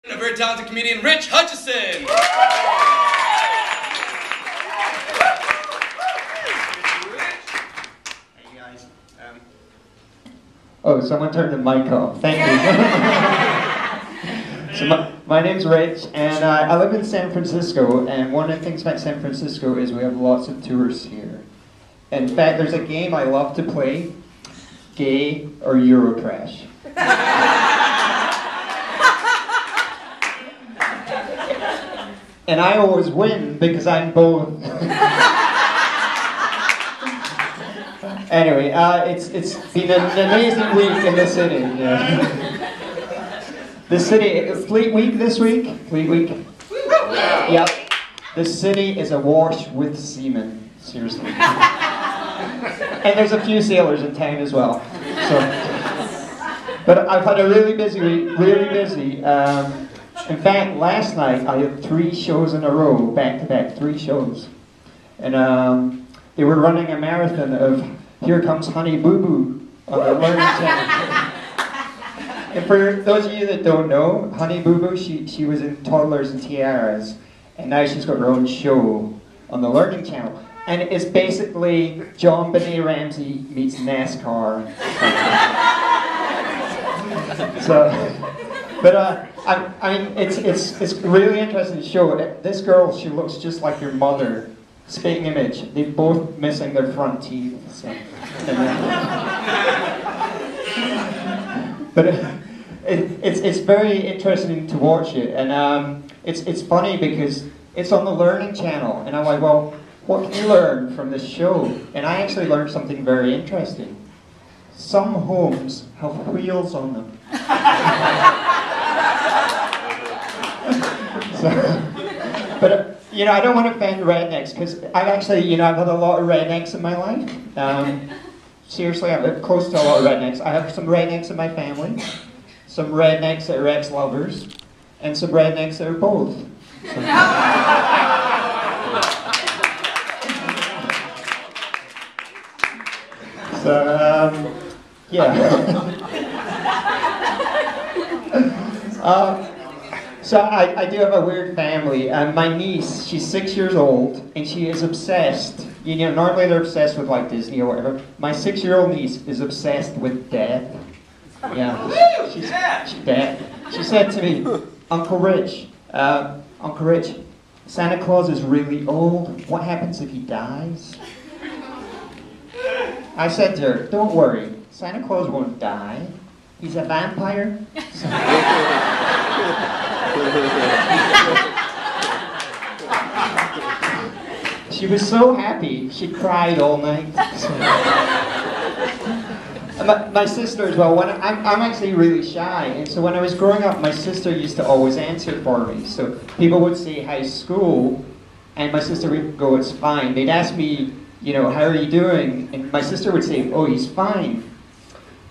A very talented comedian, Hutchison. Hey guys. Oh, someone turned the mic off. Thank you. So my name's Rich, and I live in San Francisco. And one of the things about San Francisco is we have lots of tourists here. In fact, there's a game I love to play: Gay or Eurocrash. And I always win because I'm both. Anyway, it's been an amazing week in the city. Yeah. The city, Fleet Week this week. Fleet Week. Yep. The city is awash with seamen. Seriously. And there's a few sailors in town as well. So, but I've had a really busy week. Really busy. In fact, last night I had 3 shows in a row, back to back, 3 shows. And they were running a marathon of Here Comes Honey Boo Boo on the Learning Channel. And for those of you that don't know, Honey Boo Boo, she was in Toddlers and Tiaras, and now she's got her own show on the Learning Channel. And it's basically John Benet Ramsey meets NASCAR. But I mean, it's a really interesting show. This girl, she looks just like your mother. Spitting image. They're both missing their front teeth. So. But it's very interesting to watch it, and it's funny because it's on the Learning Channel, and I'm like, well, what can you learn from this show? And I actually learned something very interesting. Some homes have wheels on them. But you know, I don't want to offend rednecks because I've actually, you know, I've had a lot of rednecks in my life. Seriously, I've lived close to a lot of rednecks. I have some rednecks in my family, some rednecks that are ex-lovers, and some rednecks that are both. So, yeah. So I do have a weird family. My niece, she's 6 years old, and she is obsessed. You know, normally they're obsessed with like Disney or whatever. My 6-year-old niece is obsessed with death. Yeah, she's death. She said to me, Uncle Rich, Santa Claus is really old. What happens if he dies? I said to her, don't worry, Santa Claus won't die. He's a vampire. She was so happy, she cried all night. My sister as well, I'm actually really shy, and so when I was growing up, my sister used to always answer for me. So people would say, how's school? And my sister would go, it's fine. They'd ask me, you know, how are you doing? And my sister would say, oh, he's fine.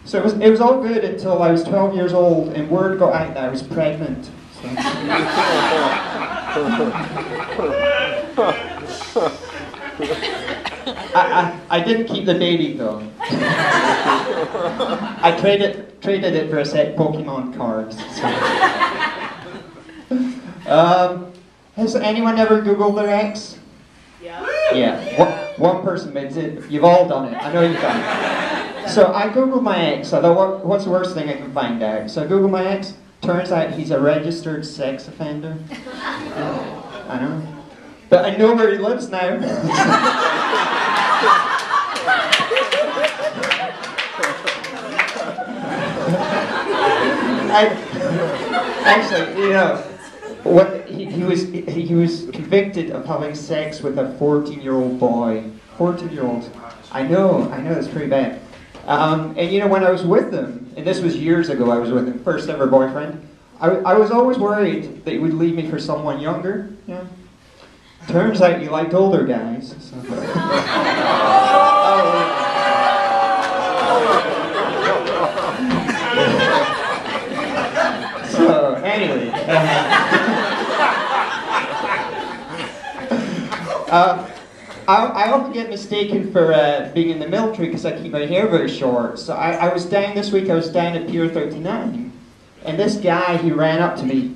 So it was all good until I was 12 years old, and word got out that I was pregnant. So. I didn't keep the baby though. I traded it for a set of Pokemon cards. So. Has anyone ever Googled their ex? Yeah. Yeah. One person makes it. You've all done it. I know you've done it. So I Googled my ex. I thought, what's the worst thing I can find out? So I Googled my ex. Turns out he's a registered sex offender. I know. But I know where he lives now. Actually, you know, he was convicted of having sex with a 14-year-old boy. 14-year-old. I know, it's pretty bad. And you know, when I was with him, and this was years ago, I was with him, first ever boyfriend, I was always worried that he would leave me for someone younger. You know? Turns out he liked older guys. So. So anyway, I often get mistaken for being in the military because I keep my hair very short. So I was down this week. I was down at Pier 39, and this guy, he ran up to me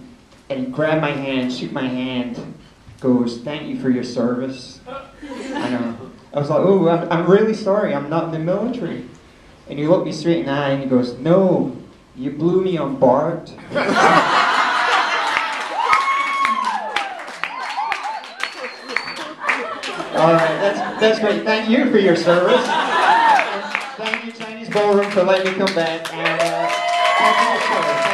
And he grabbed my hand, shook my hand, goes, "Thank you for your service." I know. I was like, "Oh, I'm really sorry, I'm not in the military." And he looked me straight in the eye and he goes, "No, you blew me on Bart." Alright, that's great. Thank you for your service. Thank you, Chinese Ballroom, for letting me come back. And thank you for your service.